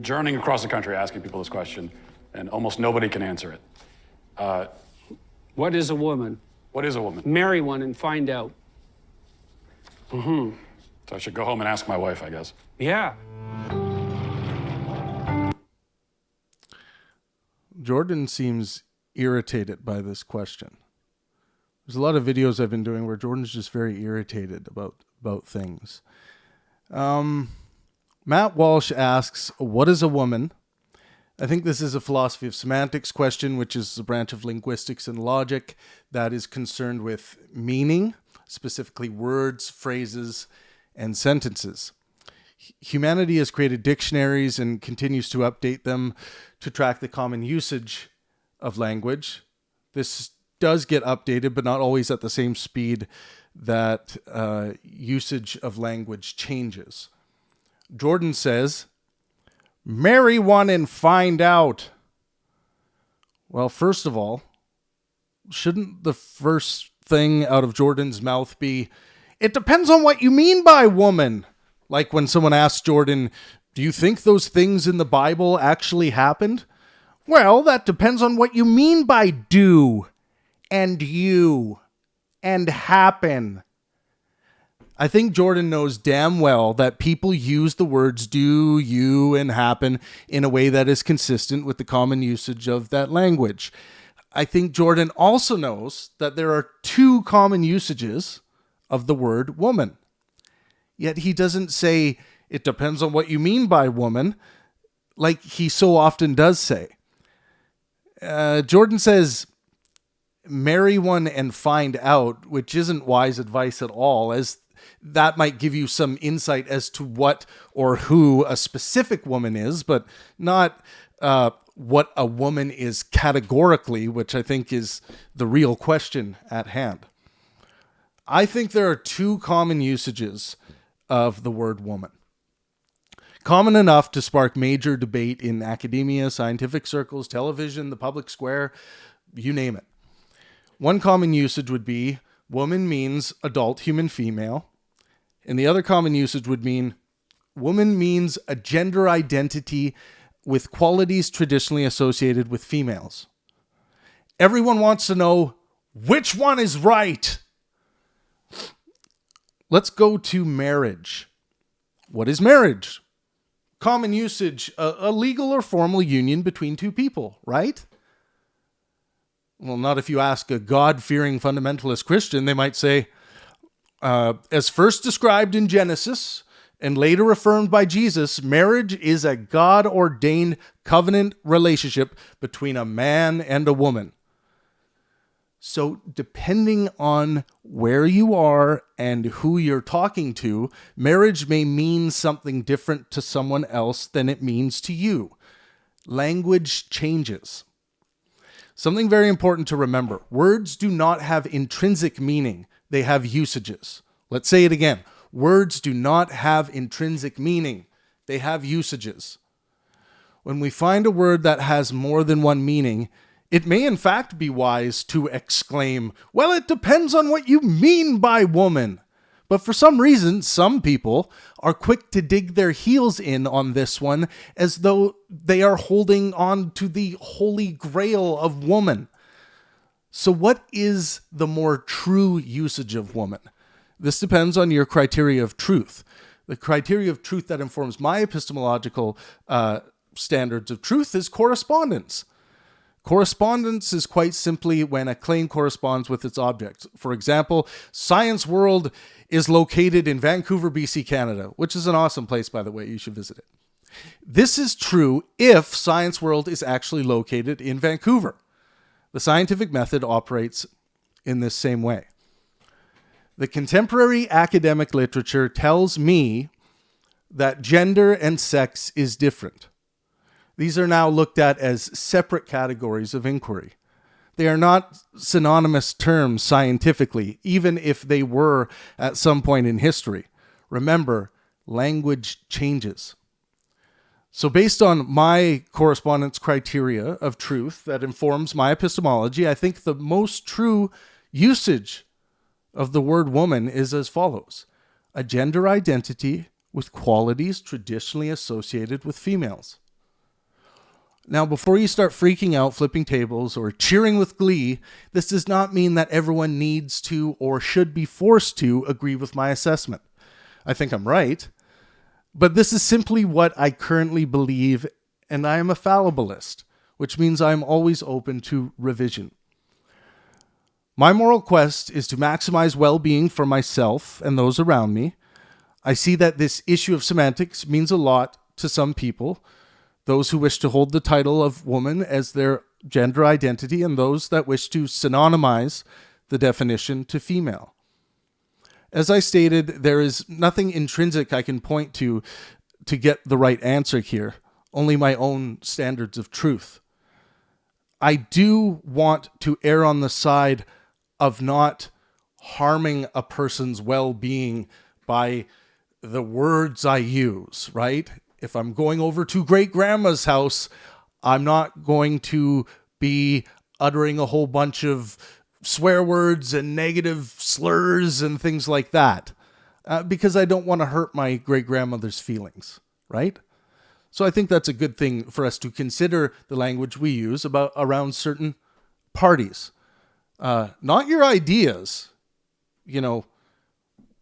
journeying across the country asking people this question, and almost nobody can answer it. What is a woman? What is a woman? Marry one and find out. So I should go home and ask my wife, I guess. Yeah. Jordan seems irritated by this question. There's a lot of videos I've been doing where Jordan's just very irritated about things. Matt Walsh asks, what is a woman? I think this is a philosophy of semantics question, which is a branch of linguistics and logic that is concerned with meaning, specifically words, phrases, and sentences. Humanity has created dictionaries and continues to update them to track the common usage of language. This does get updated, but not always at the same speed that usage of language changes. Jordan says, marry one and find out. Well, first of all, shouldn't the first thing out of Jordan's mouth be, it depends on what you mean by woman? Like when someone asks Jordan, do you think those things in the Bible actually happened? Well, that depends on what you mean by do and you and happen. I think Jordan knows damn well that people use the words do, you, and happen in a way that is consistent with the common usage of that language. I think Jordan also knows that there are two common usages of the word woman. Yet he doesn't say, it depends on what you mean by woman, like he so often does say. Jordan says, marry one and find out, which isn't wise advice at all, as that might give you some insight as to what or who a specific woman is, but not what a woman is categorically, which I think is the real question at hand. I think there are two common usages of the word woman. Common enough to spark major debate in academia, scientific circles, television, the public square, you name it. One common usage would be woman means adult human female. And the other common usage would mean woman means a gender identity with qualities traditionally associated with females. Everyone wants to know which one is right. Let's go to marriage. What is marriage? Common usage, a legal or formal union between two people, right? Well, not if you ask a God-fearing fundamentalist Christian. They might say, as first described in Genesis and later affirmed by Jesus, marriage is a God-ordained covenant relationship between a man and a woman. So depending on where you are and who you're talking to, marriage may mean something different to someone else than it means to you. Language changes. Something very important to remember. Words do not have intrinsic meaning. They have usages. Let's say it again. Words do not have intrinsic meaning. They have usages. When we find a word that has more than one meaning, it may in fact be wise to exclaim, well, it depends on what you mean by woman. But for some reason, some people are quick to dig their heels in on this one as though they are holding on to the holy grail of woman. So what is the more true usage of woman? This depends on your criteria of truth. The criteria of truth that informs my epistemological standards of truth is correspondence. Correspondence is quite simply when a claim corresponds with its object. For example, Science World is located in Vancouver, BC, Canada, which is an awesome place, by the way. You should visit it. This is true if Science World is actually located in Vancouver. The scientific method operates in this same way. The contemporary academic literature tells me that gender and sex is different. These are now looked at as separate categories of inquiry. They are not synonymous terms scientifically, even if they were at some point in history. Remember, language changes. So based on my correspondence criteria of truth that informs my epistemology, I think the most true usage of the word woman is as follows: a gender identity with qualities traditionally associated with females. Now, before you start freaking out, flipping tables, or cheering with glee, this does not mean that everyone needs to or should be forced to agree with my assessment. I think I'm right, but this is simply what I currently believe, and I am a fallibilist, which means I am always open to revision. My moral quest is to maximize well-being for myself and those around me. I see that this issue of semantics means a lot to some people, those who wish to hold the title of woman as their gender identity, and those that wish to synonymize the definition to female. As I stated, there is nothing intrinsic I can point to get the right answer here, only my own standards of truth. I do want to err on the side of not harming a person's well-being by the words I use, right? If I'm going over to great-grandma's house, I'm not going to be uttering a whole bunch of swear words and negative slurs and things like that, because I don't want to hurt my great-grandmother's feelings, right? So I think that's a good thing for us to consider the language we use around certain parties. Not your ideas. You know,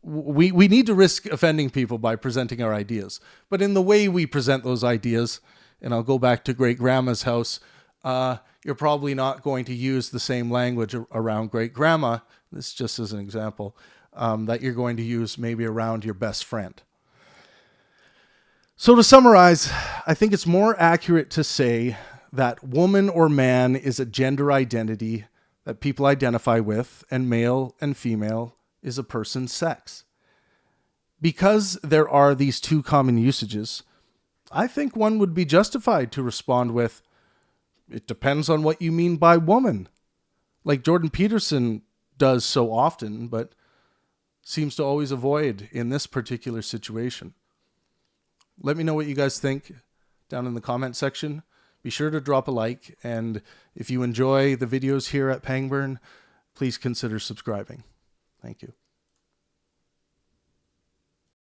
we need to risk offending people by presenting our ideas. But in the way we present those ideas, and I'll go back to great-grandma's house, you're probably not going to use the same language around great-grandma, this just as an example, that you're going to use maybe around your best friend. So to summarize, I think it's more accurate to say that woman or man is a gender identity that people identify with, and male and female is a person's sex. Because there are these two common usages, I think one would be justified to respond with, it depends on what you mean by woman, like Jordan Peterson does so often, but seems to always avoid in this particular situation. Let me know what you guys think down in the comment section. Be sure to drop a like, and if you enjoy the videos here at Pangburn, please consider subscribing. Thank you.